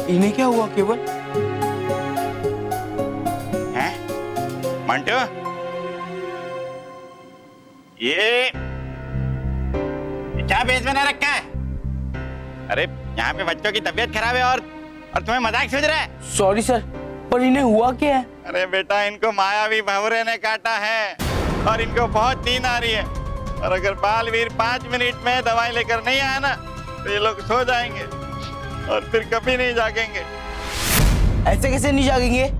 इन्हें क्या हुआ केवल? हैं? मंटू, ये क्या बेच बना रखा है? अरे यहाँ पे बच्चों की तबीयत खराब है और तुम्हें मजाक सूझ रहा है? सॉरी सर, पर इन्हें हुआ क्या है? अरे बेटा, इनको मायावी भंवरे ने काटा है और इनको बहुत नींद आ रही है, और अगर बालवीर 5 मिनट में दवाई लेकर नहीं आया ना तो ये लोग सो जाएंगे और फिर कभी नहीं जागेंगे। ऐसे कैसे नहीं जागेंगे?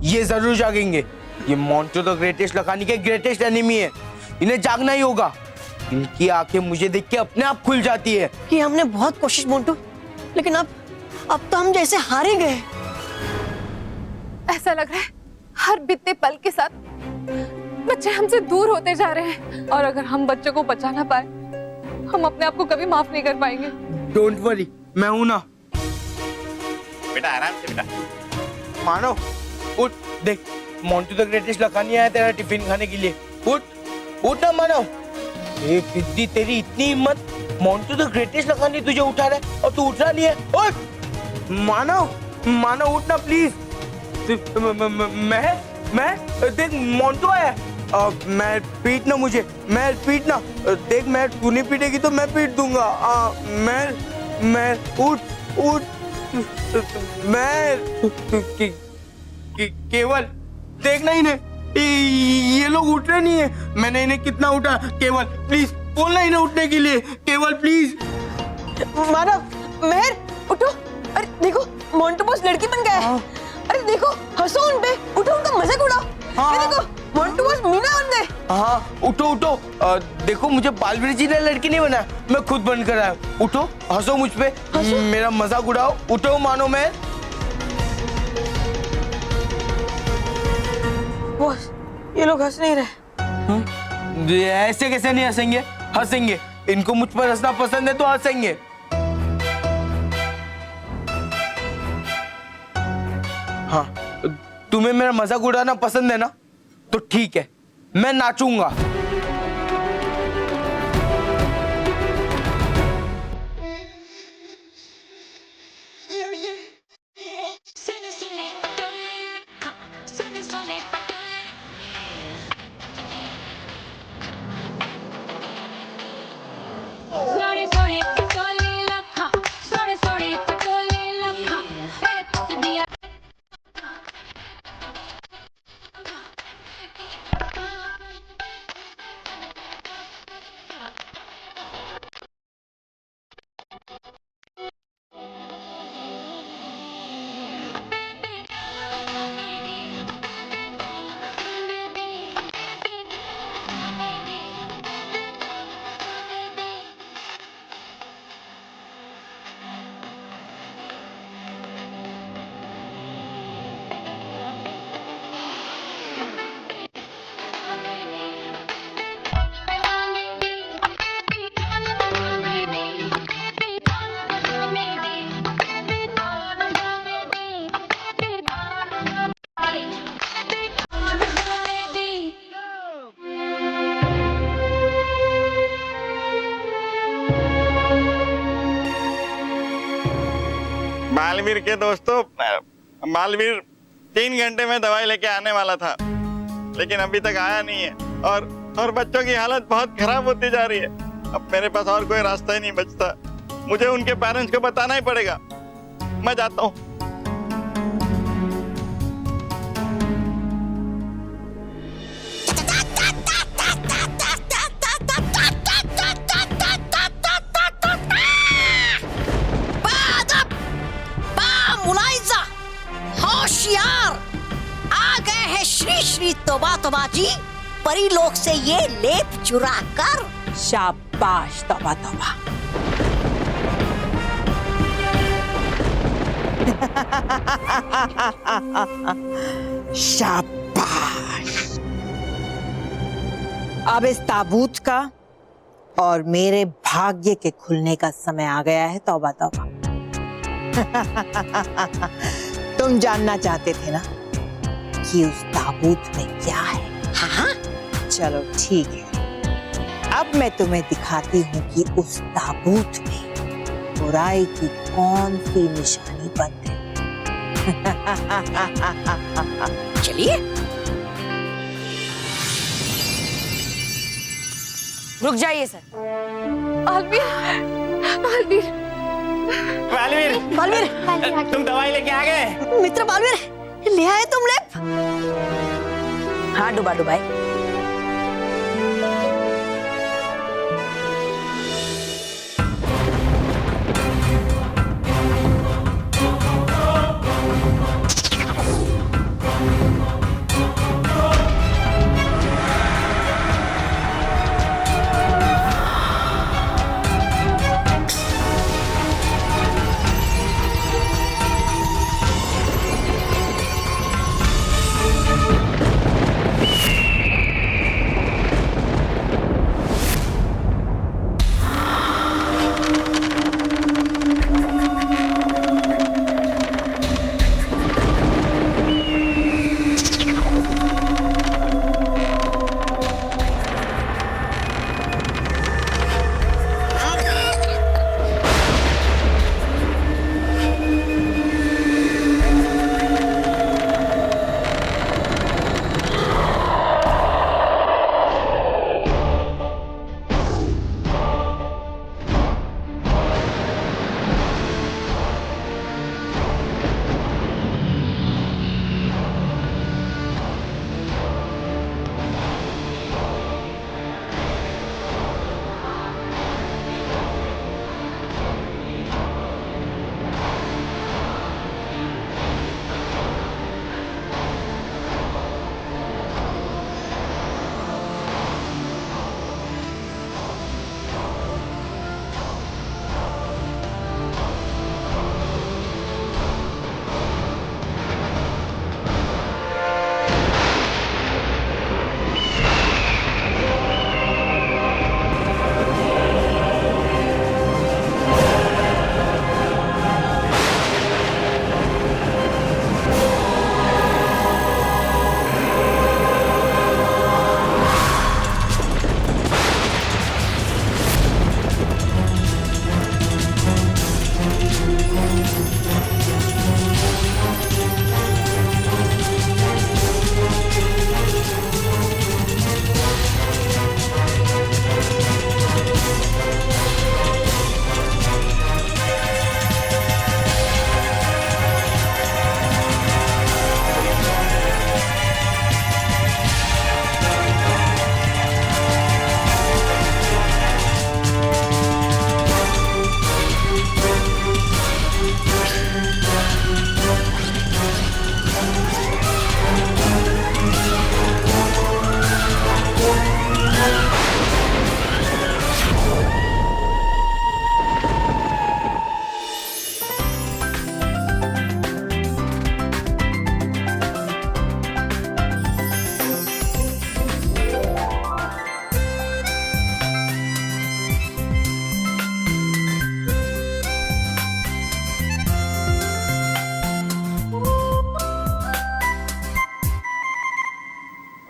ये जरूर जागेंगे। ये मोंटू द ग्रेटेस्ट लखानी के ग्रेटेस्ट एनिमी है, इन्हें जागना ही होगा। इनकी आंखें मुझे देख के अपने आप खुल जाती है। कि हमने बहुत कोशिश मोंटू, लेकिन अब तो हम जैसे हारे गए। ऐसा लग रहा है हर बीतते पल के साथ बच्चे हमसे दूर होते जा रहे हैं, और अगर हम बच्चों को बचा ना पाए हम अपने आप को कभी माफ नहीं कर पाएंगे। डोंट वरी, मैं हूं ना। बेटा आराम से बेटा। मानो, उठ, देख मोंटू द ग्रेटेस्ट लखानी आया तेरा टिफिन खाने के लिए। उठ ना मानो। ए फिद्दी, तेरी इतनी हिम्मत, मोंटू द ग्रेटेस्ट लखानी तुझे उठा रहा है और तू उठ रहा नहीं है। उठ मानो उठ ना प्लीज। मैं देख मोंटू आया। मैं पीटना, देख मैं, तू नहीं पीटेगी तो मैं पीट दूंगा। मैं उठ मैं केवल देखना इन्हें, ये लोग उठ रहे नहीं है। मैंने इन्हें कितना उठा। केवल प्लीज बोलना इन्हें उठने के लिए, केवल प्लीज। मानव, मेहर, उठो। अरे देखो, मोंटू बॉस लड़की बन गया है। अरे देखो, हंसो उन पे, उठो, उनका मजाक उड़ाओ। ये देखो, मोंटू बॉस मीना बन गए। हाँ, उठो। देखो, मुझे बालवीर जी ने लड़की नहीं बनाया, मैं खुद बनकर आया। उठो, हंसो मुझ पे, मेरा मजाक उड़ाओ। उठो मानो। मैं बॉस, ये लोग हंस नहीं रहे। ऐसे कैसे नहीं हंसेंगे? हंसेंगे। इनको मुझ पर हंसना पसंद है तो हंसेंगे। हाँ, तुम्हें मेरा मजाक उड़ाना पसंद है ना, तो ठीक है, मैं नाचूंगा। बालवीर के दोस्तों, बालवीर 3 घंटे में दवाई लेके आने वाला था, लेकिन अभी तक आया नहीं है, और बच्चों की हालत बहुत खराब होती जा रही है। अब मेरे पास और कोई रास्ता ही नहीं बचता, मुझे उनके पेरेंट्स को बताना ही पड़ेगा। मैं जाता हूँ। होशियार, आ गए हैं श्री श्री तोबा जी, परीलोक से ये लेप चुरा कर। शाबाश तोबा। शाबाश। अब इस ताबूत का और मेरे भाग्य के खुलने का समय आ गया है। तौबा। तुम जानना चाहते थे ना कि उस ताबूत में क्या है? हाँ, चलो ठीक है, अब मैं तुम्हें दिखाती हूँ कि उस ताबूत में बुराई की कौन सी निशानी बंद है। चलिए। रुक जाइए सर। बालवीर, बालवीर, बालवीर, बालवीर, तुम दवाई लेके आ गए? मित्र बालवीर, ले आए तुम लेप? हाँ डुबा डुबाए।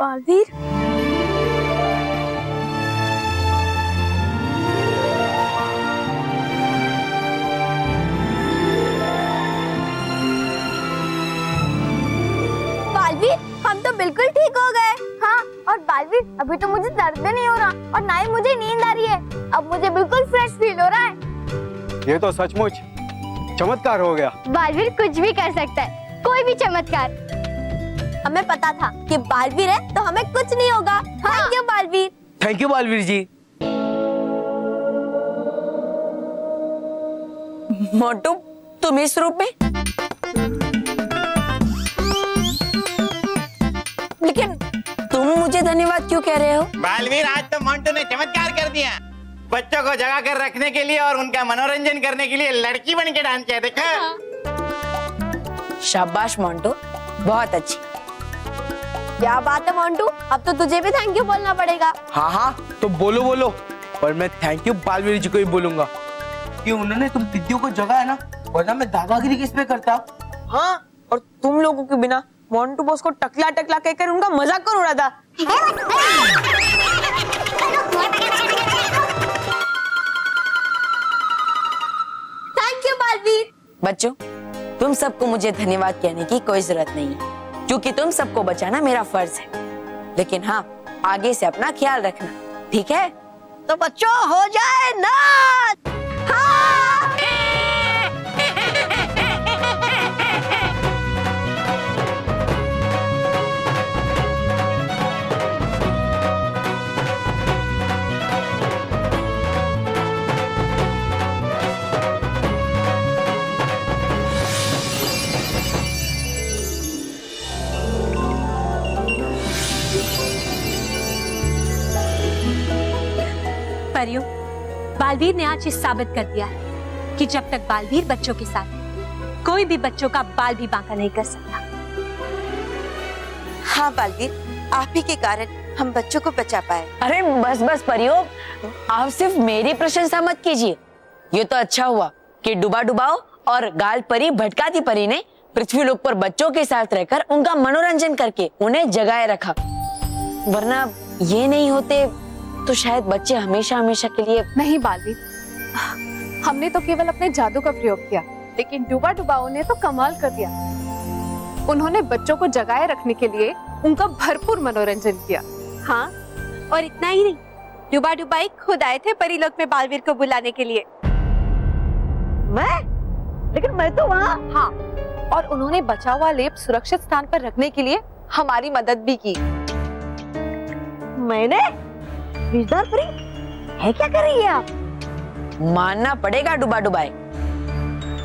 बालवीर, बालवीर, हम तो बिल्कुल ठीक हो गए। हाँ, और बालवीर अभी तो मुझे दर्द भी नहीं हो रहा और ना ही मुझे नींद आ रही है। अब मुझे बिल्कुल फ्रेश फील हो रहा है। ये तो सचमुच चमत्कार हो गया। बालवीर कुछ भी कर सकता है, कोई भी चमत्कार। हमें पता था कि बालवीर है तो हमें कुछ नहीं होगा। Thank you Balveer. Thank you Balveer ji. Motu, तुम इस रूप में? लेकिन तुम मुझे धन्यवाद क्यों कह रहे हो? बालवीर, आज तो मोंटू ने चमत्कार कर दिया। बच्चों को जगा कर रखने के लिए और उनका मनोरंजन करने के लिए लड़की बन के डांस किया। देखा? शाबाश मोंटू, बहुत अच्छी। क्या बात है मोंटू, अब तो तुझे भी थैंक यू बोलना पड़ेगा। हाँ हाँ, तो बोलो बोलो। पर मैं थैंक यू बालवीर जी को ही बोलूंगा कि उन्होंने तुम पिद्दियों को जगाया ना, वरना मैं दादागिरी किस पे करता। हाँ, और तुम लोगों के बिना मोंटू बॉस को टकला टकला कहकर उनका मजाक कर उड़ा था। बच्चों, तुम सबको मुझे धन्यवाद कहने की कोई जरूरत नहीं है, क्योंकि तुम सबको बचाना मेरा फर्ज है। लेकिन हाँ, आगे से अपना ख्याल रखना, ठीक है? तो बच्चों हो जाए नाच। परियों, बालवीर ने आज ये साबित कर दिया है कि जब तक बालवीर बच्चों के साथ है, कोई भी बच्चों का बाल भी बांका नहीं कर सकता। हाँ बालवीर, आप ही के कारण हम बच्चों को बचा पाए। अरे बस बस परियो, आप सिर्फ मेरी प्रशंसा मत कीजिए। ये तो अच्छा हुआ कि डुबा डुबाओ और गाल परी भटकाती परी ने पृथ्वी लोक पर बच्चों के साथ रहकर उनका मनोरंजन करके उन्हें जगाए रखा, वरना ये नहीं होते तो शायद बच्चे हमेशा हमेशा के लिए। नहीं बालवीर, हमने तो केवल अपने जादू का प्रयोग किया, लेकिन डुबा डुबाओ ने तो कमाल कर दिया। उन्होंने बच्चों को जगाए रखने के लिए उनका भरपूर मनोरंजन किया। हाँ, और इतना ही नहीं, डुबा डुबाई खुद आए थे परीलोक में बालवीर को बुलाने के लिए। लेकिन मैं तो वहाँ। हाँ, और उन्होंने बचा हुआ लेप सुरक्षित स्थान पर रखने के लिए हमारी मदद भी की। मैंने विजदार परी है, क्या कर रही है आप? मानना पड़ेगा डुबा डुबाई,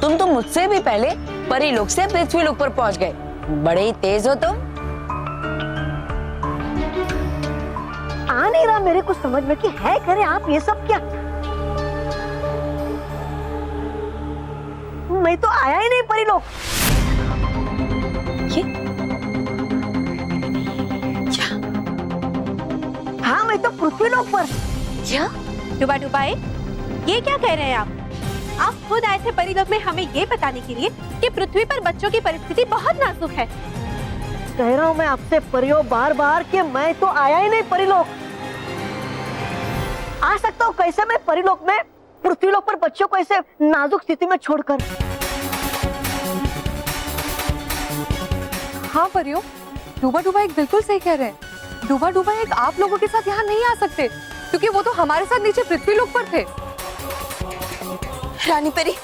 तुम तो मुझसे भी पहले परी लोक से पृथ्वी लोक पर पहुंच गए। बड़े ही तेज हो तुम। आ नहीं रहा मेरे को समझ में कि है करे आप ये सब क्या। मैं तो आया ही नहीं परी लोक। हाँ, मैं तो पृथ्वी लोक पर। क्या? डुबा डुबाई, ये क्या कह रहे हैं आप? आप खुद आए थे परीलोक में हमें ये बताने के लिए कि पृथ्वी पर बच्चों की परिस्थिति बहुत नाजुक है। कह रहा हूँ मैं आपसे परियो बार बार कि मैं तो आया ही नहीं परिलोक। आ सकता हूँ कैसे मैं परिलोक में, पृथ्वी लोक पर बच्चों को ऐसे नाजुक स्थिति में छोड़कर। हाँ परियों, डुबा डुबा एक बिल्कुल सही कह रहे हैं। डुबा डुबा एक आप लोगों के साथ यहाँ नहीं आ सकते, क्योंकि वो तो हमारे साथ नीचे पृथ्वी लोक पर थे। रानी परी,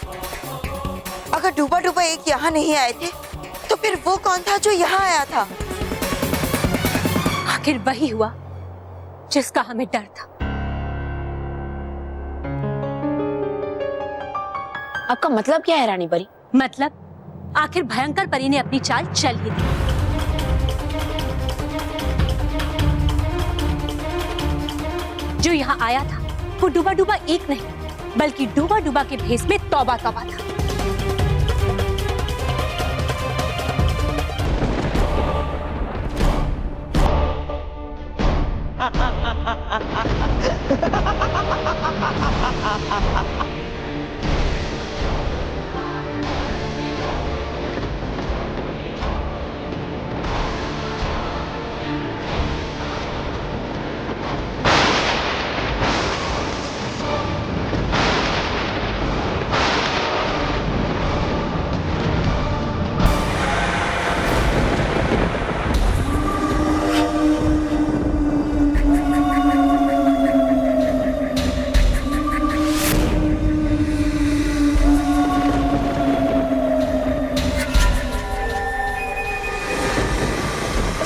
अगर डुबा डुबा एक यहाँ नहीं आए थे तो फिर वो कौन था जो यहाँ आया था? आखिर वही हुआ जिसका हमें डर था। आपका मतलब क्या है रानी परी? मतलब आखिर भयंकर परी ने अपनी चाल चल ही दी। जो यहाँ आया था वो डुबा डुबा एक नहीं, बल्कि डुबा डुबा के भेष में तौबा तौबा था।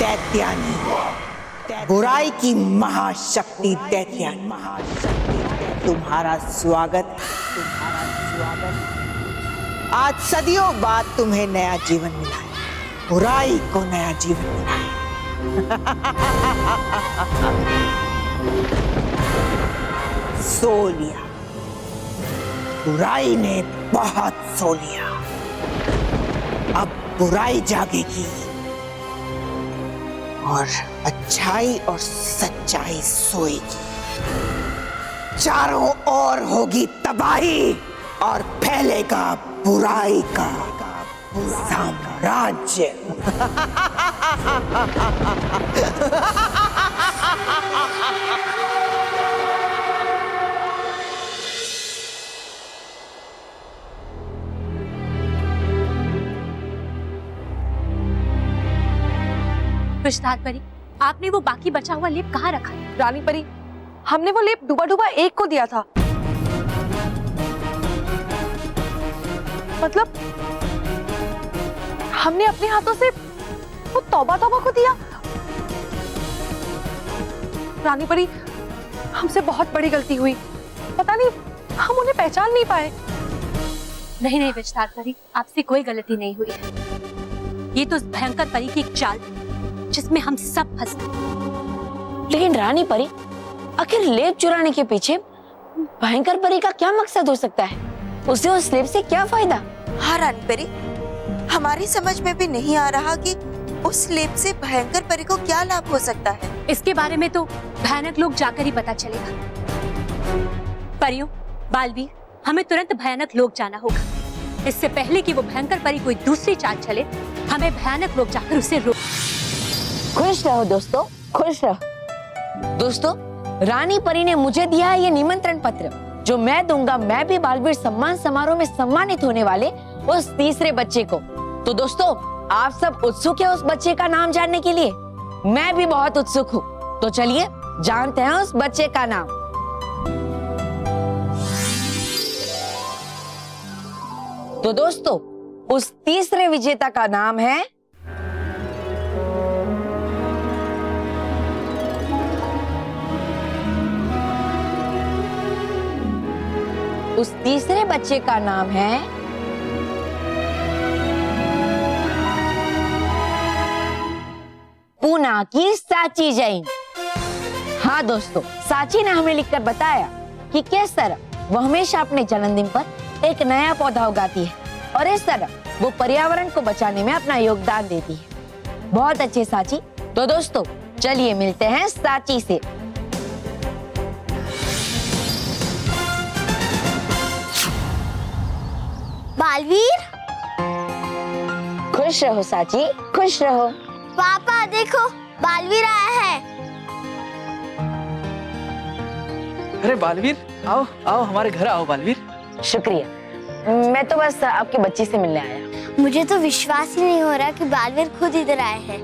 दैत्यानी, बुराई की महाशक्ति दैत्यानी, तुम्हारा स्वागत, तुम्हारा स्वागत। आज सदियों बाद तुम्हें नया जीवन मिला है, बुराई को नया जीवन मिला है। सो लिया, बुराई ने बहुत सो लिया। अब बुराई जागेगी और अच्छाई और सच्चाई सोएगी। चारों ओर होगी तबाही और फैलेगा बुराई का साम्राज्य। विश्वास परी, आपने वो बाकी बचा हुआ लेप कहाँ रखा? रानी परी, हमने वो लेप डूबा डूबा एक को दिया था। मतलब हमने अपने हाथों से वो तौबा तौबा को दिया। रानी परी, हमसे बहुत बड़ी गलती हुई। पता नहीं हम उन्हें पहचान नहीं पाए। नहीं नहीं विश्वास परी, आपसे कोई गलती नहीं हुई है। ये तो उस भयंकर परी की एक चाल जिसमें हम सब फंस गए। लेकिन रानी परी, आखिर लेप चुराने के पीछे भयंकर परी का क्या मकसद हो सकता है? उसे उस लेप से क्या फायदा? हाँ रानी परी, हमारी समझ में भी नहीं आ रहा कि उस लेप से भयंकर परी को क्या लाभ हो सकता है। इसके बारे में तो भयानक लोग जाकर ही पता चलेगा। परियों, बालवीर, हमें तुरंत भयानक लोग जाना होगा। इससे पहले कि वो भयंकर परी कोई दूसरी चाल चले, हमें भयानक लोग जाकर उसे रोक। खुश रहो दोस्तों, खुश रहो। दोस्तों, रानी परी ने मुझे दिया है ये निमंत्रण पत्र जो मैं दूंगा मैं भी बालवीर सम्मान समारोह में सम्मानित होने वाले उस तीसरे बच्चे को। तो दोस्तों, आप सब उत्सुक है उस बच्चे का नाम जानने के लिए? मैं भी बहुत उत्सुक हूँ। तो चलिए जानते हैं उस बच्चे का नाम। तो दोस्तों, उस तीसरे विजेता का नाम है उस तीसरे बच्चे का नाम है पूना की साची जैन। हाँ दोस्तों, साची ने हमें लिखकर बताया कि किस तरह वो हमेशा अपने जन्मदिन पर एक नया पौधा उगाती है और इस तरह वो पर्यावरण को बचाने में अपना योगदान देती है। बहुत अच्छे साची। तो दोस्तों, चलिए मिलते हैं साची से। बालवीर, खुश रहो साची, खुश रहो। पापा देखो, बालवीर आया है। अरे बालवीर, आओ आओ हमारे घर आओ बालवीर। शुक्रिया, मैं तो बस आपकी बच्ची से मिलने आया। मुझे तो विश्वास ही नहीं हो रहा कि बालवीर खुद इधर आए हैं।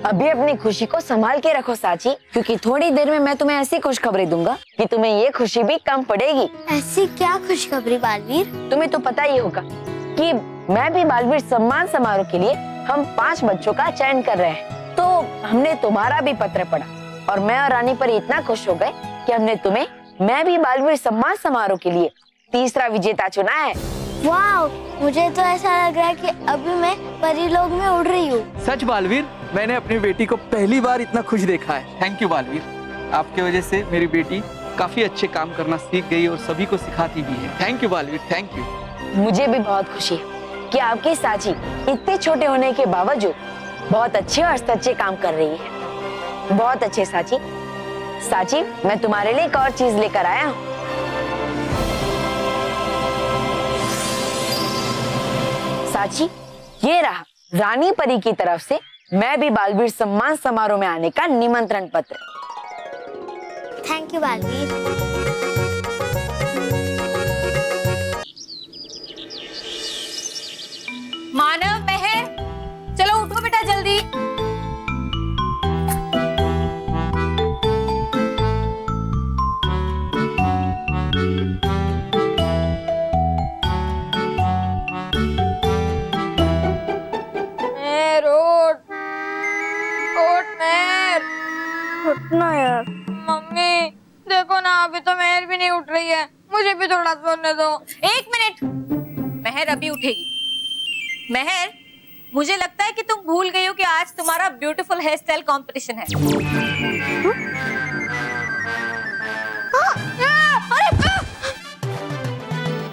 अभी अपनी खुशी को संभाल के रखो साची, क्योंकि थोड़ी देर में मैं तुम्हें ऐसी खुशखबरी दूंगा कि तुम्हें ये खुशी भी कम पड़ेगी। ऐसी क्या खुशखबरी बालवीर? तुम्हें तो पता ही होगा कि मैं भी बालवीर सम्मान समारोह के लिए हम 5 बच्चों का चयन कर रहे हैं। तो हमने तुम्हारा भी पत्र पढ़ा और मैं और रानी परी इतना खुश हो गए कि हमने तुम्हें मैं भी बालवीर सम्मान समारोह के लिए तीसरा विजेता चुना है। वाह, मुझे तो ऐसा लग रहा है कि अभी मैं परीलोक में उड़ रही हूँ। सच बालवीर, मैंने अपनी बेटी को पहली बार इतना खुश देखा है। थैंक यू बालवीर, आपके वजह से मेरी बेटी काफी अच्छे काम करना सीख गई और सभी को सिखाती भी है। Thank you Balveer, thank you. मुझे भी बहुत खुशी है कि आपकी साची इतने छोटे होने के बावजूद बहुत अच्छे और सच्चे काम कर रही है। बहुत अच्छे साची। साची, मैं तुम्हारे लिए एक और चीज लेकर आया हूँ। साची, ये रहा रानी परी की तरफ से मैं भी बालवीर सम्मान समारोह में आने का निमंत्रण पत्र। Thank you Balveer. मानव, महर, चलो उठो बेटा जल्दी। उठना यार। मम्मी देखो ना, अभी तो महर भी नहीं उठ रही है, मुझे भी थोड़ा सोने दो। 1 मिनट, महर अभी उठेगी। महर, मुझे लगता है कि तुम भूल गई हो कि आज तुम्हारा ब्यूटीफुल हेयर स्टाइल कॉम्पिटिशन है।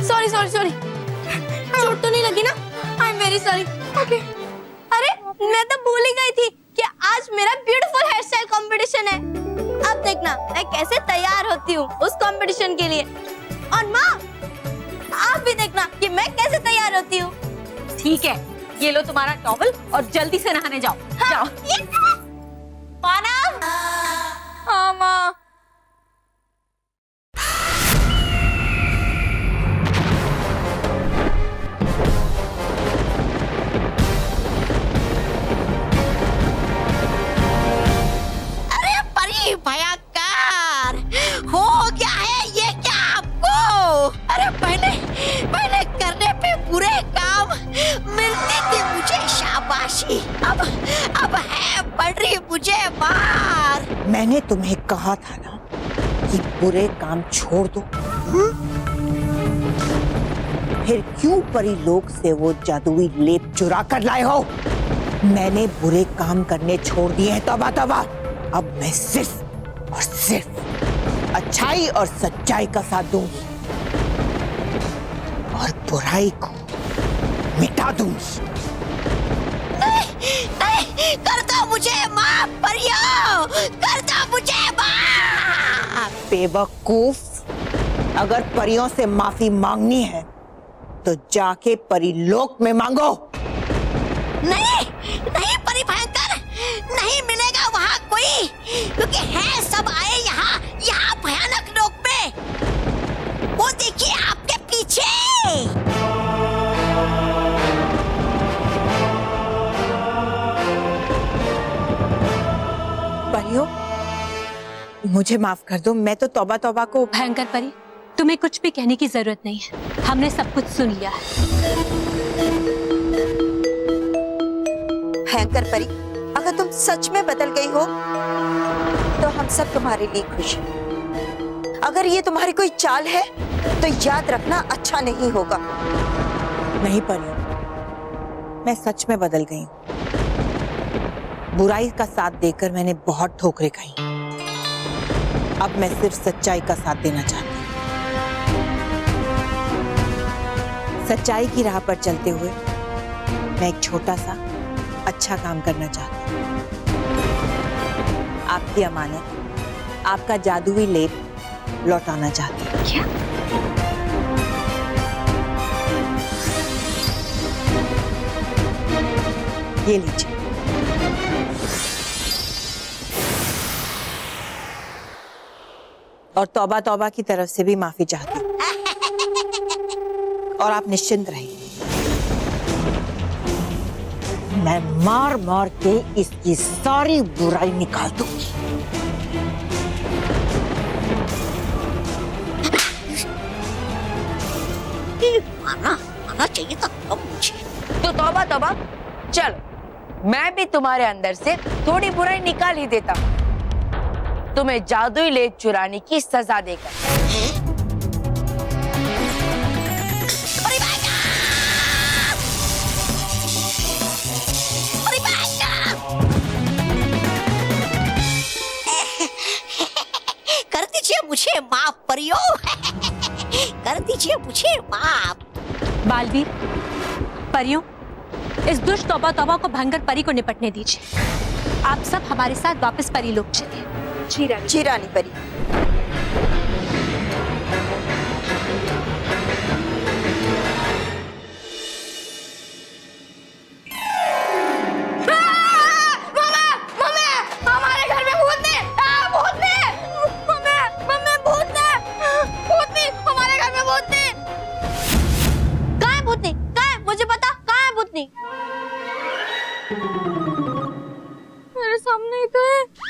सॉरी सॉरी सॉरी, चोट तो नहीं लगी ना? I am very sorry. Okay. अरे मैं तो भूल ही गई थी कि आज मेरा ब्यूटीफुल हेयर स्टाइल कॉम्पिटिशन है। अब देखना मैं कैसे तैयार होती हूँ उस कॉम्पिटिशन के लिए। और माँ, आप भी देखना कि मैं कैसे तैयार होती हूँ। ठीक है, ये लो तुम्हारा टॉवल और जल्दी से नहाने जाओ। हाँ, जाओ। मानव। हाँ माँ। मुझे मार। मैंने तुम्हें कहा था ना कि बुरे काम छोड़ दो। फिर क्यों परी लोग से वो जादुई लेप चुरा कर लाए हो? मैंने बुरे काम करने छोड़ दिए हैं तौबा तौबा। अब मैं सिर्फ और सिर्फ अच्छाई और सच्चाई का साथ दूंगी और बुराई को मिटा दूंगी। नहीं, कर दो मुझे माफ परियो, कर दो मुझे माफ। बेवकूफ, अगर परियों से माफी मांगनी है तो जाके परीलोक में मांगो। नहीं, नहीं परी भयंकर, नहीं मिलेगा वहाँ कोई, क्योंकि है सब आए यहाँ भयानक लोक में। वो देखिए आपके पीछे। परियों, मुझे माफ कर दो, मैं तो तौबा तौबा को। भयंकर परी, तुम्हें कुछ भी कहने की जरूरत नहीं है, हमने सब कुछ सुन लिया है। भयंकर परी, अगर तुम सच में बदल गई हो तो हम सब तुम्हारे लिए खुश हैं। अगर ये तुम्हारी कोई चाल है तो याद रखना अच्छा नहीं होगा। नहीं परियों, मैं सच में बदल गई हूँ। बुराई का साथ देकर मैंने बहुत ठोकरें खाई। अब मैं सिर्फ सच्चाई का साथ देना चाहती हूँ। सच्चाई की राह पर चलते हुए मैं एक छोटा सा अच्छा काम करना चाहती हूँ। आपकी अमानत, आपका जादुई लेप लौटाना चाहती हूँ। क्या? ये लीजिए। और तौबा तौबा की तरफ से भी माफी चाहती हूँ। और आप निश्चिंत रहिए, मैं मार मार के इसकी सारी बुराई निकाल दूंगी। मारना चाहिए था मुझे। तो तौबा तौबा, चलो मैं भी तुम्हारे अंदर से थोड़ी बुराई निकाल ही देता हूँ, तुम्हें जादुई लेप चुराने की सजा देकर। कर दीजिए मुझे माफ परियो। कर दीजिए मुझे माफ। बालवीर, परियों, इस दुष्ट तौबा तौबा को भयंकर परी को निपटने दीजिए। आप सब हमारे साथ वापस परी लोक चलिए। जी रानी परी।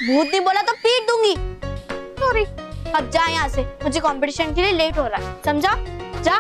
भूतनी बोला तो पीट दूंगी। सॉरी। अब जा यहाँ से, मुझे कंपटीशन के लिए लेट हो रहा है, समझा? जा।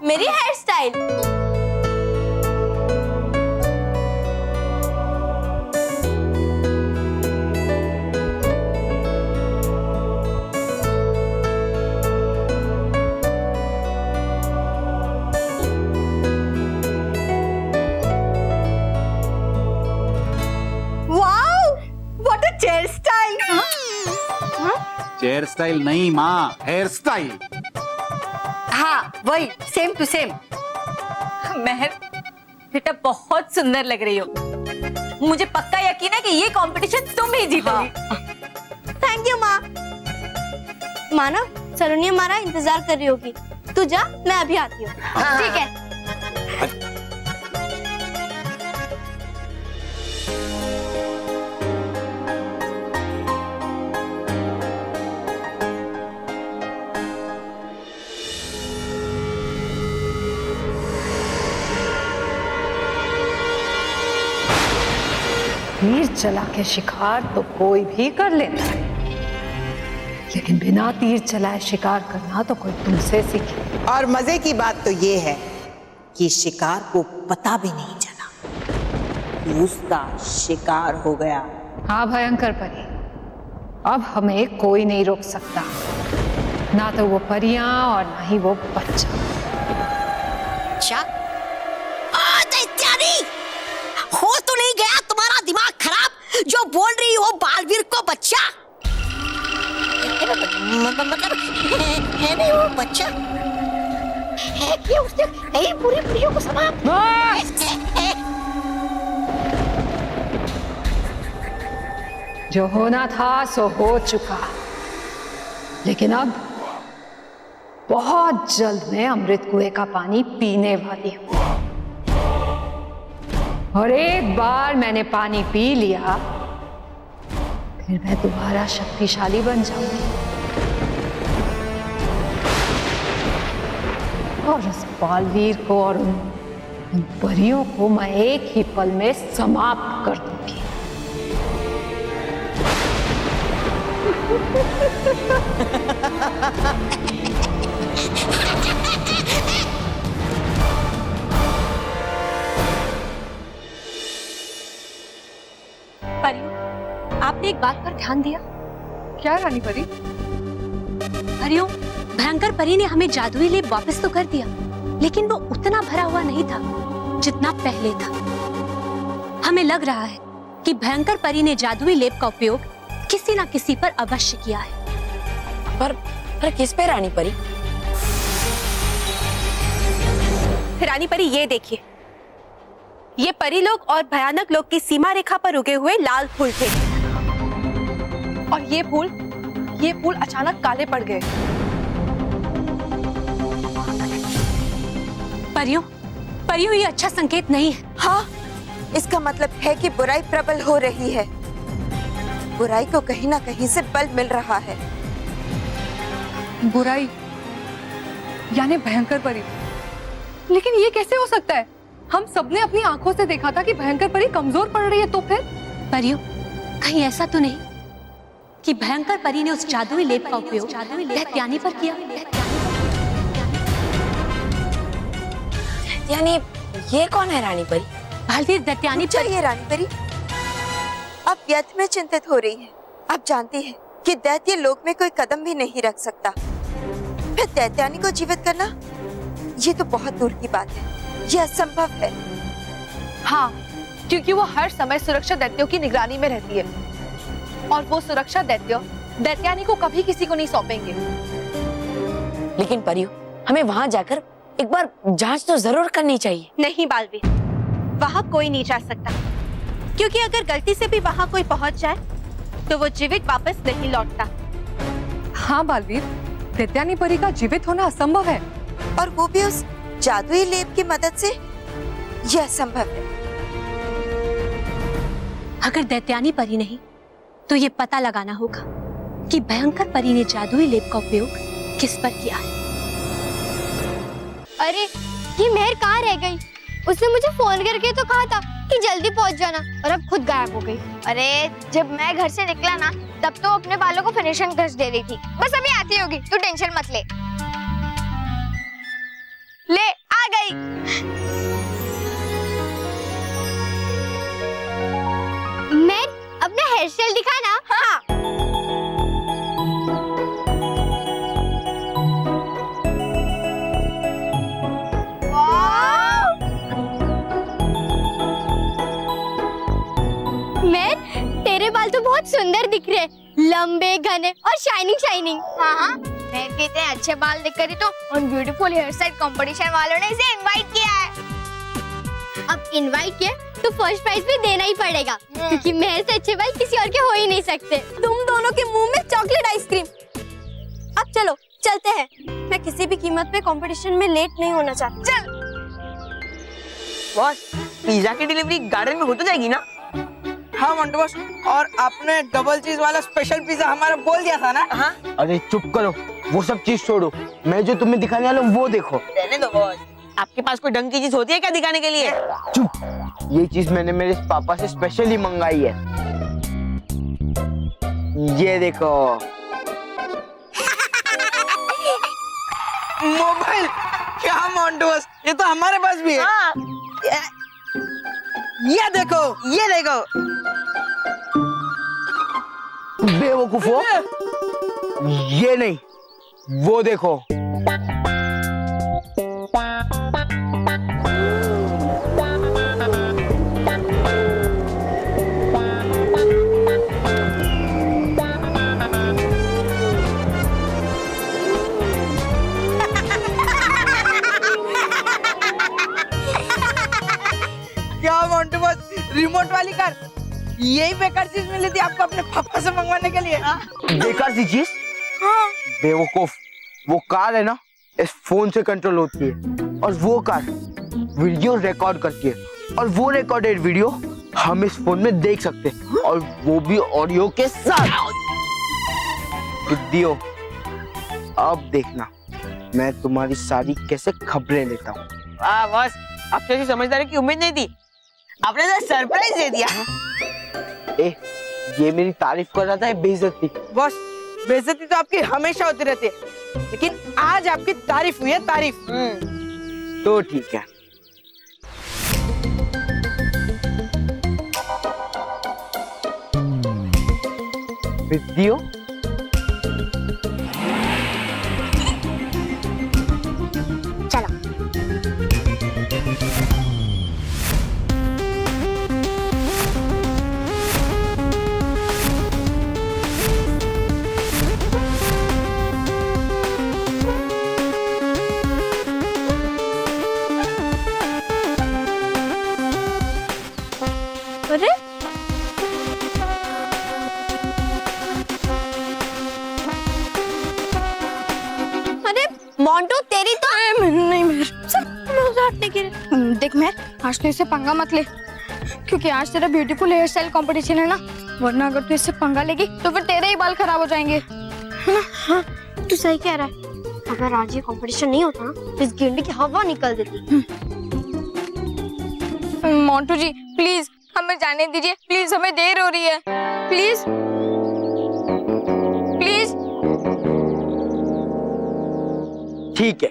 मेरी hair style. Wow, what a style नहीं माँ, हेयर स्टाइल। हाँ वही, सेम टू सेम। महर बेटा बहुत सुंदर लग रही हो। मुझे पक्का यकीन है कि ये कंपटीशन तुम ही जीतोगी। थैंक यू माँ। मानव, सलोनी हमारा इंतजार कर रही होगी। तू जा, मैं अभी आती हूँ। ठीक है। तीर चला के शिकार तो कोई भी कर लेता है, लेकिन बिना तीर चलाए शिकार करना तो कोई तुमसे सीखे। और मजे की बात तो ये है कि शिकार को पता भी नहीं चला कि उसका शिकार हो गया। हाँ भयंकर परी, अब हमें कोई नहीं रोक सकता, ना तो वो परियां और ना ही वो बच्चा। अच्छा, दैत्यानी, हो तो नहीं गया तुम्हारा दिमाग खराब जो बोल रही हो बालवीर को बच्चा? मतलब है नहीं वो बच्चा है कि उसने कई पूरी परियों को समाप्त। जो होना था सो हो चुका, लेकिन अब बहुत जल्द मैं अमृत कुएं का पानी पीने वाली हूं, और एक बार मैंने पानी पी लिया फिर मैं दोबारा शक्तिशाली बन जाऊंगी और उस बालवीर को और उन परियों को मैं एक ही पल में समाप्त कर दूंगी। परियों, आपने एक बात पर ध्यान दिया? क्या रानी परी? परियों, भयंकर परी ने हमें जादुई लेप वापस तो कर दिया, लेकिन वो उतना भरा हुआ नहीं था जितना पहले था। हमें लग रहा है कि भयंकर परी ने जादुई लेप का उपयोग किसी ना किसी पर अवश्य किया है। पर किस पे रानी परी? रानी परी ये देखिए, ये परी लोग और भयानक लोग की सीमा रेखा पर उगे हुए लाल फूल थे, और ये फूल अचानक काले पड़ गए। परियों ये अच्छा संकेत नहीं है। हाँ, इसका मतलब है कि बुराई प्रबल हो रही है। बुराई को कहीं ना कहीं से बल मिल रहा है। बुराई यानी भयंकर परी, लेकिन ये कैसे हो सकता है? हम सबने अपनी आंखों से देखा था कि भयंकर परी कमजोर पड़ रही है, तो फिर? परियों, कहीं ऐसा तो नहीं कि भयंकर परी ने उस जादुई लेप का उपयोग दैत्यानी पर किया? यानी ये कौन है रानी परी? बालवीर दैत्यानी पर। ये रानी परी अब व्यर्थ में चिंतित हो रही है। आप जानती है कि दैत्य लोक में कोई कदम भी नहीं रख सकता, फिर दैत्यानी को जीवित करना ये तो बहुत दूर की बात है, ये असंभव है। हाँ, क्योंकि वो हर समय सुरक्षा दैत्यों की निगरानी में रहती है, और वो सुरक्षा दैत्यानी को कभी किसी को नहीं सौंपेंगे। लेकिन परियों, हमें वहां जाकर एक बार जांच तो जरूर करनी चाहिए। नहीं बालवीर, वहां कोई नहीं जा सकता, क्योंकि अगर गलती से भी वहां कोई पहुंच जाए तो वो जीवित वापस नहीं लौटता। हाँ बालवीर, दैत्यानी परी का जीवित होना असंभव है, और वो भी उस जादुई लेप की मदद से, यह संभव है। अगर दैत्यानी परी नहीं तो ये पता लगाना होगा कि भयंकर परी ने जादुई लेप का उपयोग किस पर किया है। अरे ये मेहर कहाँ रह गई? उसने मुझे फोन करके तो कहा था कि जल्दी पहुंच जाना, और अब खुद गायब हो गई। अरे जब मैं घर से निकला ना, तब तो अपने बालों को फिनिशिंग टच दे रही थी। बस अभी आती होगी, तू टेंशन मत ले। ले आ गई। मैं अपना हेयर स्टाइल दिखाना। हाँ। मैं तेरे बाल तो बहुत सुंदर दिख रहे हैं, लंबे घने और शाइनिंग शाइनिंग। हाँ, मेहर के इतने अच्छे बाल देखकर ही तो उन ब्यूटीफुल हेयर स्टाइल कंपटीशन वालों ने इसे इनवाइट किया है। अब इनवाइट किया तो फर्स्ट प्राइज भी देना ही पड़ेगा, क्योंकि मेहर से अच्छे बाल किसी और के हो ही नहीं सकते। तुम दोनों के मुंह में चॉकलेट आइसक्रीम। अब चलो चलते हैं, मैं किसी भी कीमत पे कंपटीशन में लेट नहीं होना चाहती। चल। बॉस, पिज्जा की डिलीवरी गार्डन में हो तो जाएगी ना? हाँ मोंटू बॉस, और आपने डबल चीज वाला स्पेशल पिज्जा हमारा बोल दिया था ना? हाँ। अरे चुप करो, वो सब चीज छोड़ो, मैं जो तुम्हें दिखाने वाला हूँ वो देखो। रहने दो बॉस, आपके पास कोई ढंग की चीज होती है क्या दिखाने के लिए? चुप, ये चीज मैंने मेरे पापा से स्पेशली मंगाई है। ये देखो मोबाइल। क्या मोंटू बॉस, ये तो हमारे पास भी है। हाँ। ये देखो, ये देखो। बेवकूफो, ये नहीं, वो देखो। क्या मोंटू बॉस, रिमोट वाली कार, यही बेकार चीज मिली थी आपको अपने पापा से मंगवाने के लिए? हाँ? बेकार सी चीज? हाँ। बेवकूफ, वो कार है ना, इस फोन से कंट्रोल होती है, और वो कार वीडियो रिकॉर्ड करती है, और वो रिकॉर्डेड वीडियो हम इस फोन में देख सकते हैं, और वो भी ऑडियो के साथ। वीडियो, अब देखना मैं तुम्हारी सारी कैसे खबरें लेता हूँ। वाह बॉस, आपसे ऐसी समझदारी की उम्मीद नहीं थी, आपने तो सरप्राइज दे दिया। ए, ये मेरी तारीफ कर रहा था या बेइज्जती? बॉस, बेइज्जती तो आपकी हमेशा होती रहती है, लेकिन आज आपकी तारीफ हुई है, तारीफ। तो ठीक है। वीडियो, चलो। अरे अरे मोंटू, तेरी तो नहीं मेहर, देख मेहर, आज तो इससे पंगा मत ले, क्योंकि आज तेरा ब्यूटीफुल हेयर स्टाइल कंपटीशन है ना, वरना अगर तू इससे पंगा लेगी तो फिर तेरे ही बाल खराब हो जाएंगे, है ना? हाँ, तू सही कह रहा है। अगर आज ये कंपटीशन नहीं होता ना, तो इस गेंडे की हवा निकल देती। मोंटू जी प्लीज हमें जाने दीजिए, प्लीज, हमें देर हो रही है, प्लीज प्लीज। ठीक है।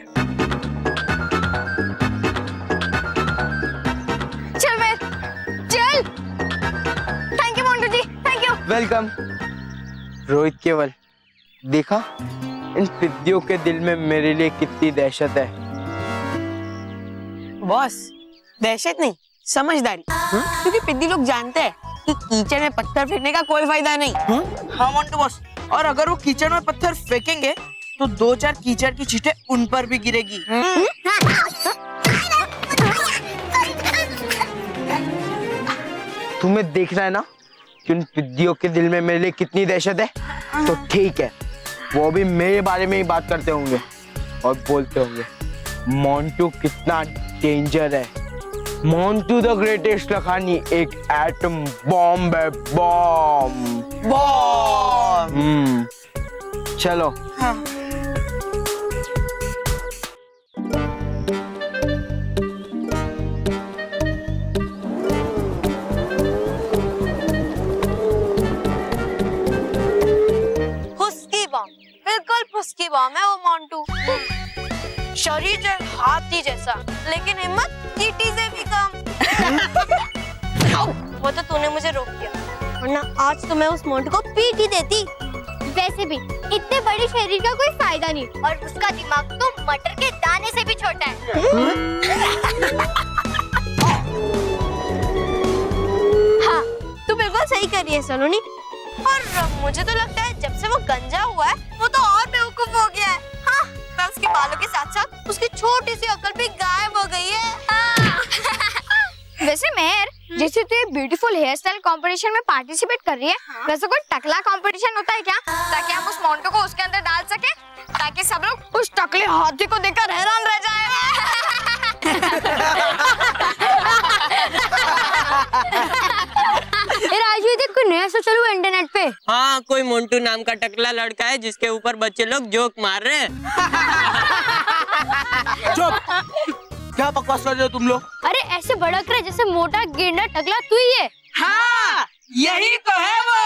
चल मैं, चल। Thank you Montu ji, thank you. Welcome. Rohit केवल, देखा इन पिद्दियों के दिल में मेरे लिए कितनी दहशत है। बॉस, दहशत नहीं, समझदारी। क्योंकि पिद्दी लोग जानते हैं कि कीचड़ में पत्थर फेंकने का कोई फायदा नहीं। हाँ मोंटू बॉस, और अगर वो कीचड़ में पत्थर फेंकेंगे तो 2-4 कीचड़ की छींटे उन पर भी गिरेगी। तुम्हें देखना है ना कि उन पिद्दियों के दिल में मेरे लिए कितनी दहशत है, तो ठीक है, वो भी मेरे बारे में ही बात करते होंगे और बोलते होंगे मोंटू कितना डेंजर है। मोंटू द ग्रेटेस्ट लखानी एक एटम बॉम्ब है, बॉम्ब। चलो। हाँ। फुसकी बम, बिल्कुल फुसकी बम है वो मोंटू। शरीर है हाथी जैसा, लेकिन हिम्मत चींटी से भी कम। वो तो तूने मुझे रोक दिया, वरना आज तो मैं उस मोंटू को पीट ही देती। वैसे भी इतने बड़े शरीर का कोई फायदा नहीं, और उसका दिमाग तो मटर के दाने से भी छोटा है। हाँ, तू बिल्कुल सही कर रही है सलोनी। और मुझे तो लगता है जब से वो गंजा हुआ है वो तो और बेवकूफ हो गया है। हाँ, मैं उसके बालों के साथ साथ उसकी छोटी सी अकल भी गायब हो गई है। हाँ। वैसे मेहर, जैसे तू ये ब्यूटीफुल हेयर स्टाइल कॉम्पिटिशन में पार्टिसिपेट कर रही है, वैसे कोई टकला कंपटीशन होता है क्या, ताकि हम उस मोंटू को उसके अंदर डाल सके, ताकि सब लोग उस टकले हाथी को देखकर हैरान रह जाए। राजू, देख कोई नया सा चलो इंटरनेट पे। हाँ, कोई मोंटू नाम का टकला लड़का है जिसके ऊपर बच्चे लोग जोक मार रहे हैं। चुप, क्या बकवास कर रहे हो तुम लोग? अरे ऐसे भड़क रहे जैसे मोटा गेंडा टकला तू ही है। हाँ, यही तो है वो।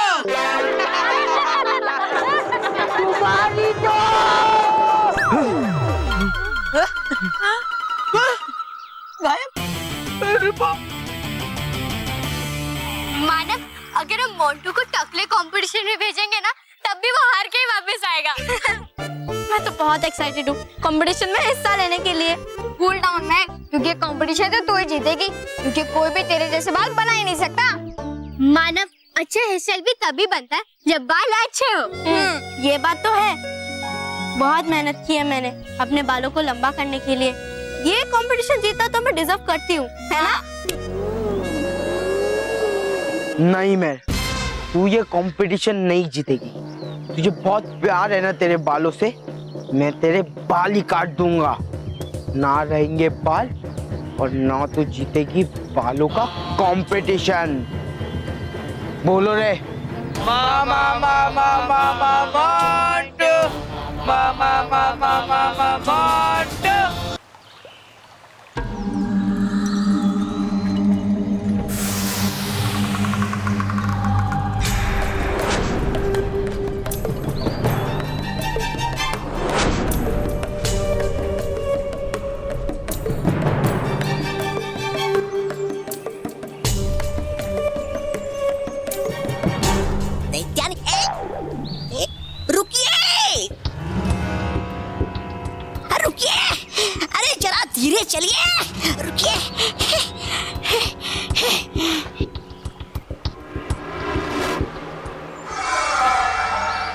मानव, अगर हम मोंटू को टकले कंपटीशन में भेजेंगे ना, तब भी वो हार के ही वापस आएगा। मैं तो बहुत एक्साइटेड हूँ कंपटीशन में हिस्सा लेने के लिए। कूल डाउन मैक, क्योंकि ये कंपटीशन तो तू ही जीतेगी, क्योंकि कोई भी तेरे जैसे बाल बना ही नहीं सकता। मानव, अच्छा हेयर स्टाइल भी तभी बनता है जब बाल अच्छे हो। ये बात तो है। बहुत मेहनत की है मैंने अपने बालों को लंबा करने के लिए। ये कंपटीशन जीता तो मैं डिजर्व करती हूँ, है ना? नहीं मैं, तू ये कंपटीशन नहीं जीतेगी। तुझे बहुत प्यार है ना तेरे बालों से, मैं तेरे बाल ही काट दूंगा। ना रहेंगे बाल और ना तो जीतेगी बालों का कंपटीशन। बोलो रे। मामा मामा मामा मोंटू, मामा मामा मामा मोंटू। धीरे चलिए, रुकिए।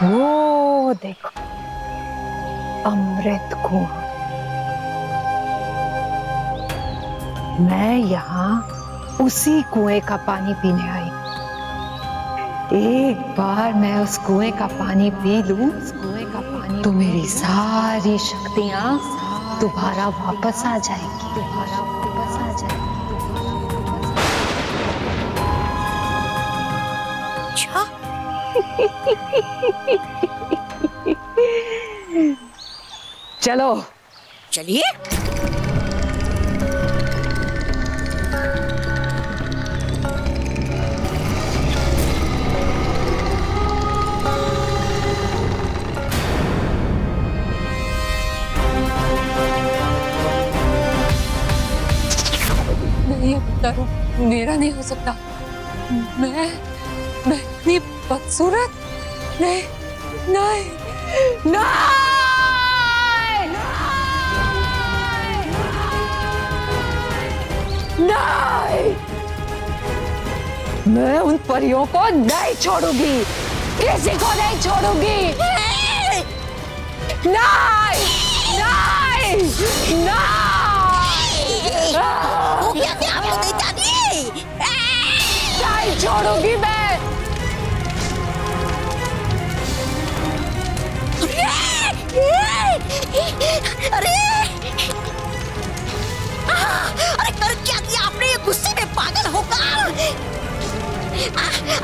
वो देखो, अमृत कुआं। मैं यहाँ उसी कुएं का पानी पीने आई। एक बार मैं उस कुएं का पानी पी लूं, तो मेरी सारी शक्तियाँ दोबारा वापस आ जाएगी। अच्छा? चलो चलिए। मेरा नहीं हो सकता। मैं इतनी बदसूरत नहीं नहीं नहीं, मैं उन परियों को नहीं छोड़ूंगी, किसी को नहीं छोड़ूंगी। नहीं छोड़ूंगी मैं। अरे कर क्या दिया आपने? ये गुस्से में पागल होकर।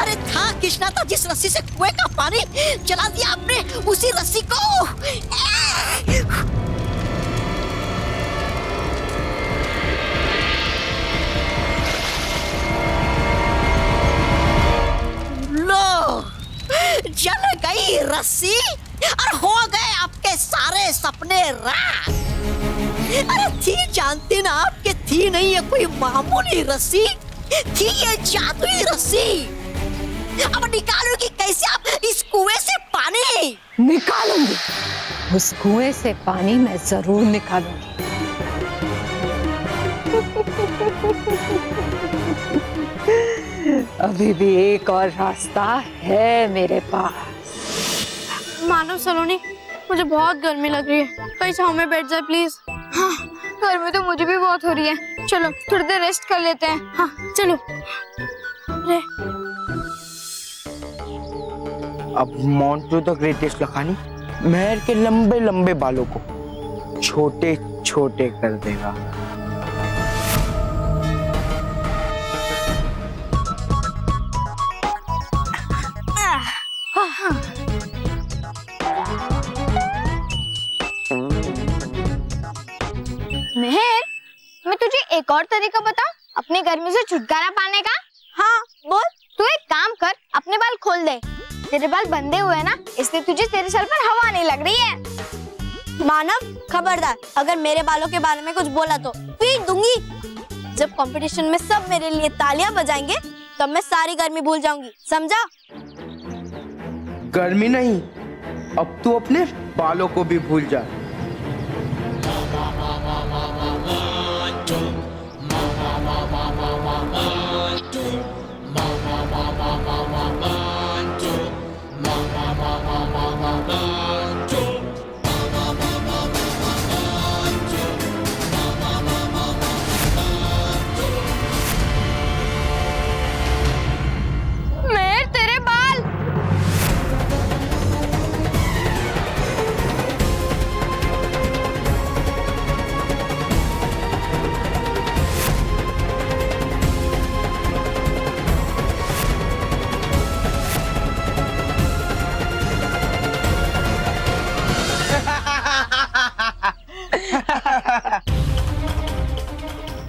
अरे था कृष्णा था जिस रस्सी से कुएं का पानी चला दिया आपने, उसी रस्सी को। लो, जल गई रस्सी और हो गए आपके सारे सपने राख। अरे थी जानते ना आपके, थी नहीं ये कोई मामूली रस्सी, थी ये जादुई रस्सी। अब निकालोगी कैसे आप इस कुएं से पानी? निकालूंगी, उस कुएं से पानी मैं जरूर निकालूंगी। अभी भी एक और रास्ता है मेरे पास। मानव सलोनी, मुझे बहुत गर्मी लग रही है, कहीं छांव में बैठ जाए प्लीज। हाँ, गर्मी तो मुझे भी बहुत हो रही है। चलो थोड़ी देर रेस्ट कर लेते हैं। हाँ चलो। रे अब मोंटू द ग्रेटेस्ट लखानी महर के लंबे लंबे बालों को छोटे छोटे कर देगा। मेहर, मैं तुझे एक और तरीका बता अपनी गर्मी से छुटकारा पाने का। हाँ बोल। तू एक काम कर, अपने बाल खोल दे। तेरे बाल बंधे हुए हैं ना, इसलिए तुझे तेरे सर पर हवा नहीं लग रही है। मानव खबरदार, अगर मेरे बालों के बारे में कुछ बोला तो पीट दूंगी। जब कंपटीशन में सब मेरे लिए तालियां बजाएंगे तब मैं सारी गर्मी भूल जाऊंगी, समझा? गर्मी नहीं, अब तू अपने बालों को भी भूल जा। मेहर, तेरे बाल।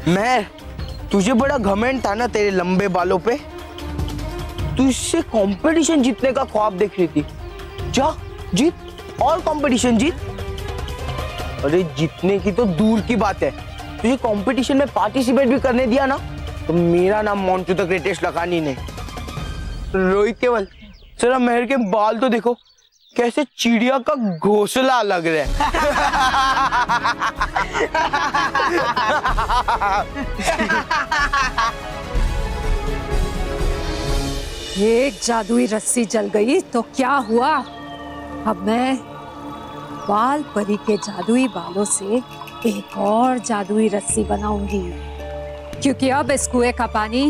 मैं तुझे बड़ा घमंड था ना तेरे लंबे बालों पे। तू इससे कंपटीशन जीतने का ख्वाब देख रही थी। जा जीत और कंपटीशन जीत। अरे जीतने की तो दूर की बात है, तुझे कंपटीशन में पार्टिसिपेट भी करने दिया ना तो मेरा नाम मोंटू द ग्रेटेस्ट लखानी ने। रोहित केवल जरा मेहर के बाल तो देखो, कैसे चिड़िया का घोंसला लग रहा है। एक जादुई रस्सी जल गई तो क्या हुआ? अब मैं बाल परी के जादुई बालों से एक और जादुई रस्सी बनाऊंगी, क्योंकि अब इस कुएं का पानी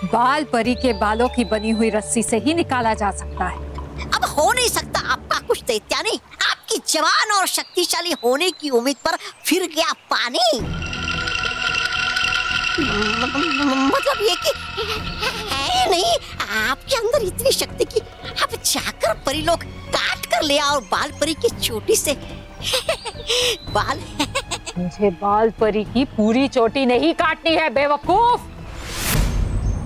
बाल परी के बालों की बनी हुई रस्सी से ही निकाला जा सकता है। अब हो नहीं सकता आपका कुछ दैत्यानी। आपकी जवान और शक्तिशाली होने की उम्मीद पर फिर गया पानी। मतलब ये कि है नहीं आपके अंदर इतनी शक्ति की आप जाकर परी लोग काट कर ले आओ बाल परी की चोटी से बाल। मुझे बाल परी की पूरी चोटी नहीं काटनी है बेवकूफ।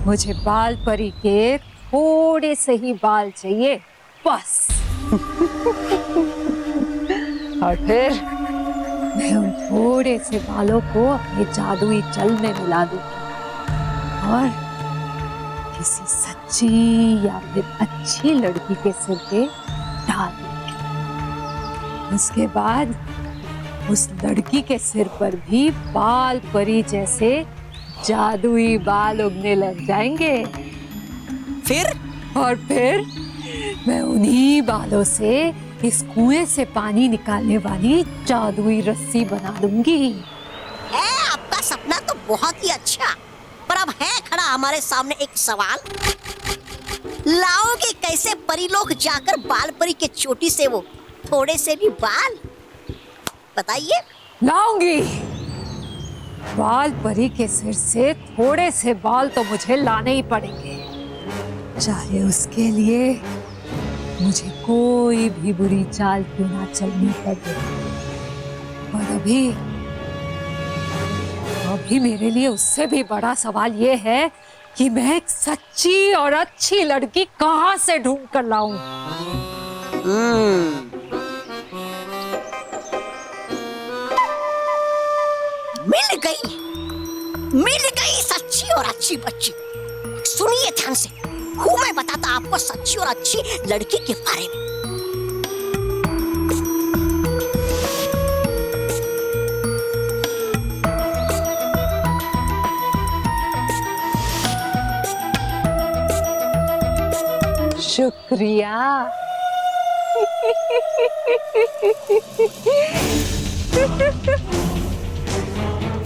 मुझे बाल परी के थोड़े से ही बाल चाहिए बस। और फिर मैं उन थोड़े से बालों को अपने जादुई जल में मिला दूंगी और किसी सच्ची या फिर अच्छी लड़की के सिर पे डाल दूंगी। उसके बाद उस लड़की के सिर पर भी बाल परी जैसे जादुई बाल उगने लग जाएंगे। फिर मैं उन्हीं बालों से इस कुएं से पानी निकालने वाली जादुई रस्सी बना दूंगी। है आपका सपना तो बहुत ही अच्छा, पर अब है खड़ा हमारे सामने एक सवाल। लाओगे कैसे परी लोग जाकर बाल परी के चोटी से वो थोड़े से भी बाल? बताइए। लाऊंगी। बाल परी के सिर से थोड़े से बाल तो मुझे लाने ही पड़ेंगे, चाहे उसके लिए मुझे कोई भी बुरी चाल क्यों ना चलनी पड़े। और अभी मेरे लिए उससे भी बड़ा सवाल ये है कि मैं एक सच्ची और अच्छी लड़की कहां से ढूंढ कर लाऊं। मिल गई सच्ची और अच्छी बच्ची। सुनिए ध्यान से, हूँ मैं बताता आपको सच्ची और अच्छी लड़की के बारे में। शुक्रिया।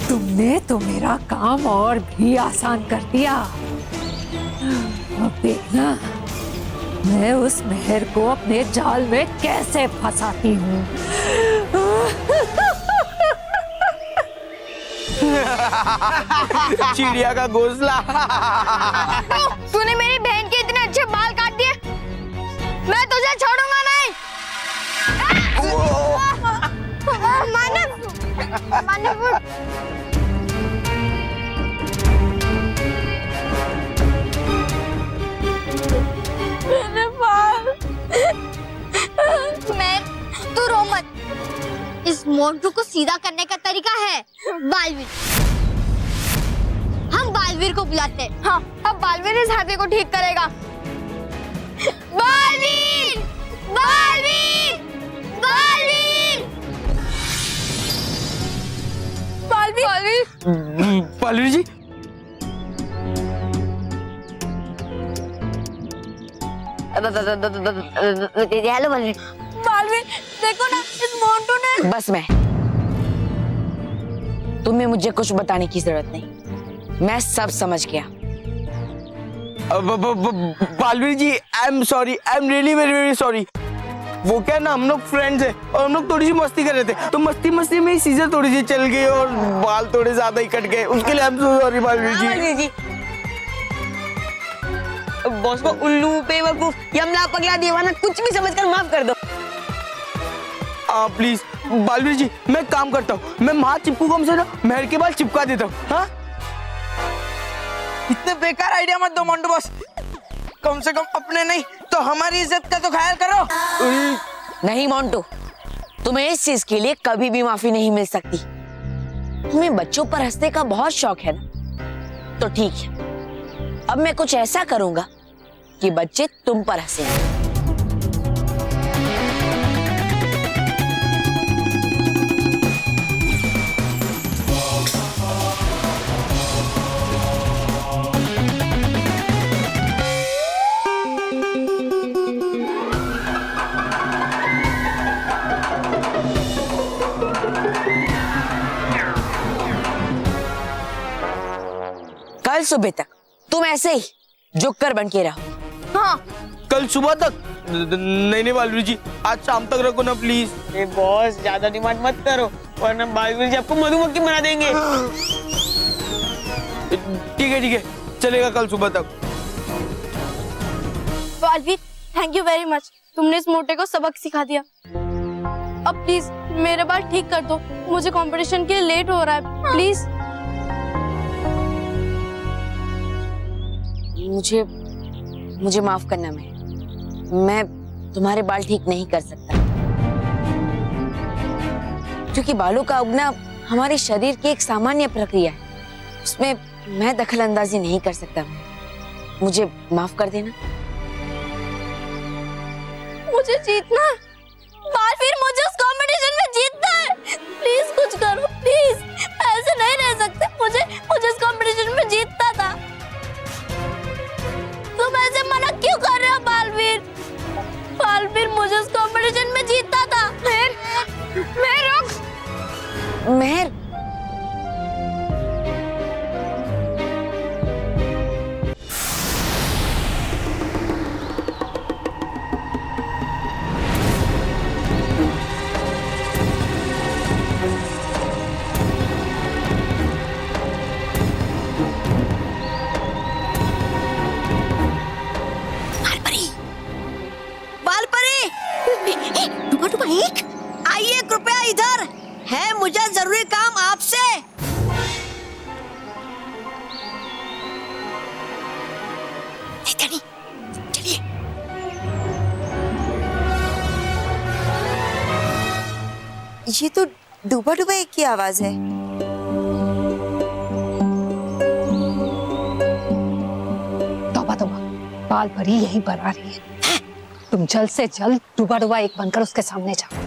तुमने तो मेरा काम और भी आसान कर दिया। अब देखना मैं उस मेहर को अपने जाल में कैसे फंसाती हूँ। चिड़िया का घोंसला। तूने मेरी बहन के इतने अच्छे बाल काट दिए, मैं तुझे छोड़ूंगा नहीं। मानव, मानव मेरे बाल। मैं, तू रो मत। इस मोंटू को सीधा करने का तरीका है बालवीर। हम बालवीर को बुलाते हैं। हाँ, अब बालवीर इस हाथी को ठीक करेगा। बालवीर, बालवीर, बालवीर, बालवीर, बालवीर। बालवीर जी, हेलो बालवीर। बालवीर देखो ना, इस मोंटू ने। बस मैं, तुम्हें मुझे कुछ बताने की जरूरत नहीं, मैं सब समझ गया। Balveer ji, I am sorry, I am really very very sorry. वो क्या ना, हम लोग फ्रेंड्स हैं और हम लोग थोड़ी सी मस्ती कर रहे थे, तो मस्ती मस्ती में सीजर थोड़ी सी चल गई और बाल थोड़े ज्यादा ही कट गए, उसके लिए I am so sorry Baalveer ji. Boss को उल्लू, बेवकूफ, यमला, पगला, दीवाना कुछ भी समझकर माफ कर दो। प्लीज बालवीर जी, मैं काम करता हूँ, मैं माँ चिपकू को हमसे ना मेहर के बाल चिपका देता हूँ। हाँ, इतने बेकार आइडिया मत दो मोंटू बॉस। कम से कम अपने नहीं तो हमारी इज्जत का तो ख्याल करो। नहीं मोंटू, तुम्हें इस चीज के लिए कभी भी माफी नहीं मिल सकती। तुम्हें बच्चों पर हंसने का बहुत शौक है ना, तो ठीक है, अब मैं कुछ ऐसा करूंगा कि बच्चे तुम पर हंसेंगे। कल सुबह तक तुम ऐसे ही जोकर बन के रहो। हाँ, कल सुबह तक? नहीं बालवीर जी, आज शाम तक रखो ना प्लीज। बॉस ज्यादा डिमांड मत करो, वरना बालवीर जी आपको मधुमक्खी बना देंगे। ठीक है, चलेगा कल सुबह तक। Baalveer, thank you very much, तुमने इस मोटे को सबक सिखा दिया। अब प्लीज मेरे बाल ठीक कर दो, मुझे कंपटीशन के लिए लेट हो रहा है, प्लीज। मुझे माफ करना, मैं तुम्हारे बाल ठीक नहीं कर सकता, क्योंकि बालों का उगना हमारे शरीर की एक सामान्य प्रक्रिया है, उसमें मैं दखल अंदाजी नहीं कर सकता। मुझे माफ कर देना। मुझे जीतना है बालवीर, मुझे उस कंपटीशन में जीतना है। प्लीज कुछ करो, प्लीज, ऐसे नहीं रह सकते। मुझे उस कंपटीशन में जीतना था। तुम ऐसे मना क्यों कर रहे हो बालवीर? बालवीर, मुझे उस कंपटीशन में जीतना था। मेहर, आइए कृपया इधर, है मुझे जरूरी काम आपसे। चलिए। ये तो डूबा डूबा एक की आवाज है। तौबा तौबा, बाल परी यहीं पर आ रही है। तुम जल्द से जल्द डूबा डूबा एक बनकर उसके सामने जाओ।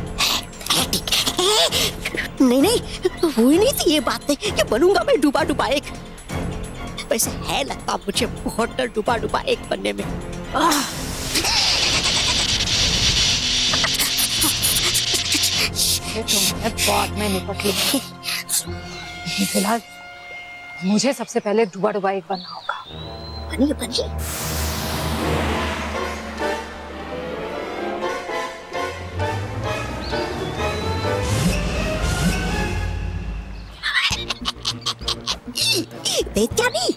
नहीं, हुई नहीं थी ये बातें कि बनूंगा मैं डूबा डूबा एक। वैसे है लगता मुझे बहुत डर डूबा डूबा एक बनने में। से तो मैं बाद में निपट लूंगी। फिलहाल मुझे सबसे पहले डुबा डुबा एक बनना होगा। बनिए बनिए। बेचारी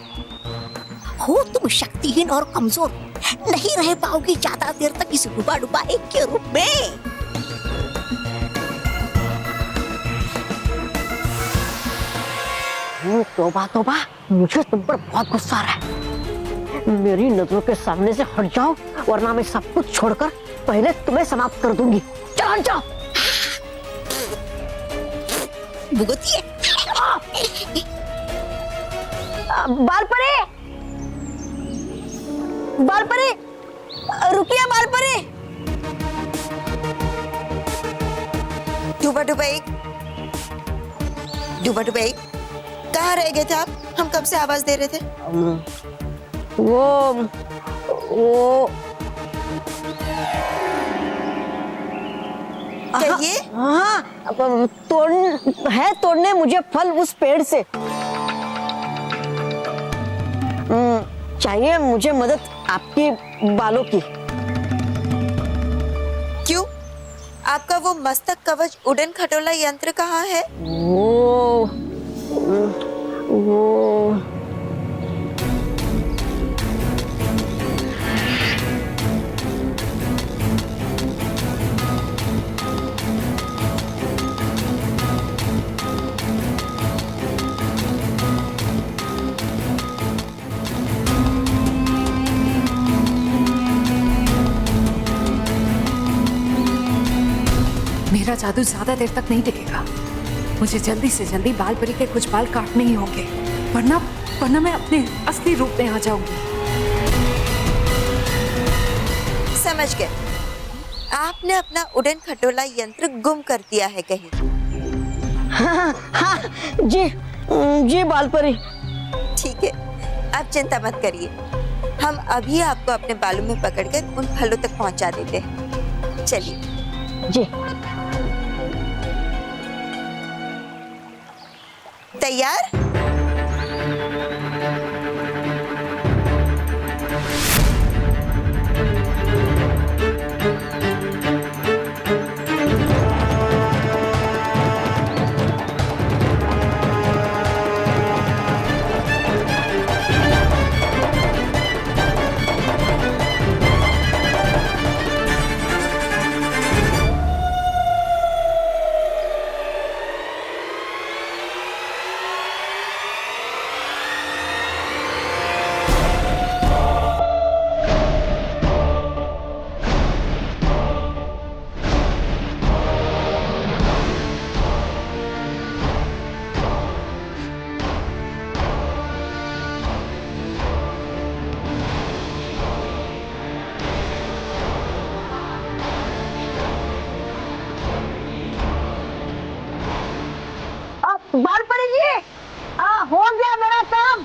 हो तुम शक्तिहीन और कमजोर, नहीं रह पाओगी ज्यादा देर तक इस डुबा डुबा एक के रूप में। तौबा तौबा, मुझे तुम पर बहुत गुस्सा आ रहा है। मेरी नजरों के सामने से हट जाओ वरना मैं सब कुछ छोड़कर पहले तुम्हें समाप्त कर दूंगी। चलो जाओ। भुगतिए। बालपरी, बालपरी, रुकिए बालपरी। डुबा डुबा एक, डुबा डुबा एक, कहाँ रह गए थे आप? हम कब से आवाज दे रहे थे? वो कहिए। हाँ, तोड़ने मुझे फल उस पेड़ से। चाहिए मुझे मदद आपकी बालों की। क्यों? आपका वो मस्तक कवच उड़न खटोला यंत्र कहाँ है? वो मेरा जादू ज्यादा देर तक नहीं टिकेगा। मुझे जल्दी से जल्दी बालपरी के कुछ बाल काटने ही होंगे, वरना मैं अपने असली रूप में आ जाऊंगी। समझ गए। आपने अपना उड़न खटोला यंत्र गुम कर दिया है कहीं। हाँ, जी बालपरी। ठीक है, आप चिंता मत करिए। हम अभी आपको अपने बालों में पकड़कर उन फलों तक पहुंचा देते हैं। चलिए। जी। तैयार? बालपरी जी, हो गया मेरा काम।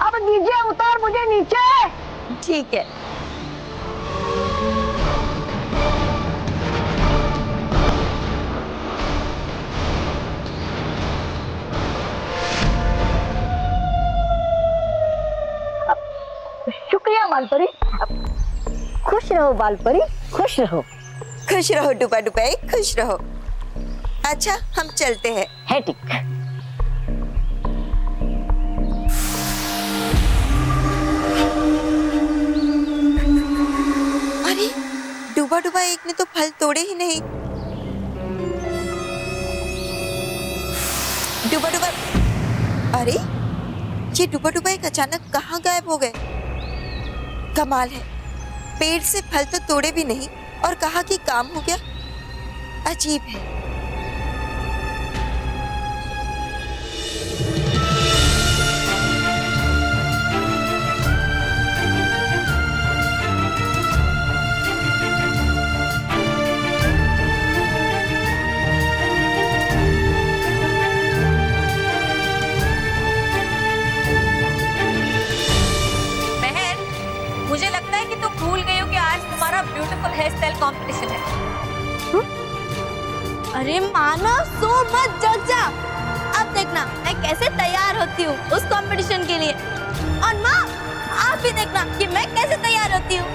अब नीचे उतार मुझे नीचे। ठीक है। शुक्रिया बालपरी। खुश रहो बालपरी, खुश रहो। खुश रहो डुबा डुबा, खुश रहो। अच्छा, हम चलते हैं। है ठीक। अरे, डुबा डुबा एक ने तो फल तोड़े ही नहीं। डुबा डुबा, अरे ये डुबा डुबा एक अचानक कहाँ गायब हो गए? कमाल है, पेड़ से फल तो तोड़े भी नहीं और कहा कि काम हो गया। अजीब है। मुझे लगता है कि तुम भूल गई हो कि आज तुम्हारा ब्यूटीफुल हेयर स्टाइल कॉम्पिटिशन है। अरे मानो सो मत जग जा। अब देखना मैं कैसे तैयार होती हूँ उस कंपटीशन के लिए। और माँ आप भी देखना कि मैं कैसे तैयार होती हूँ।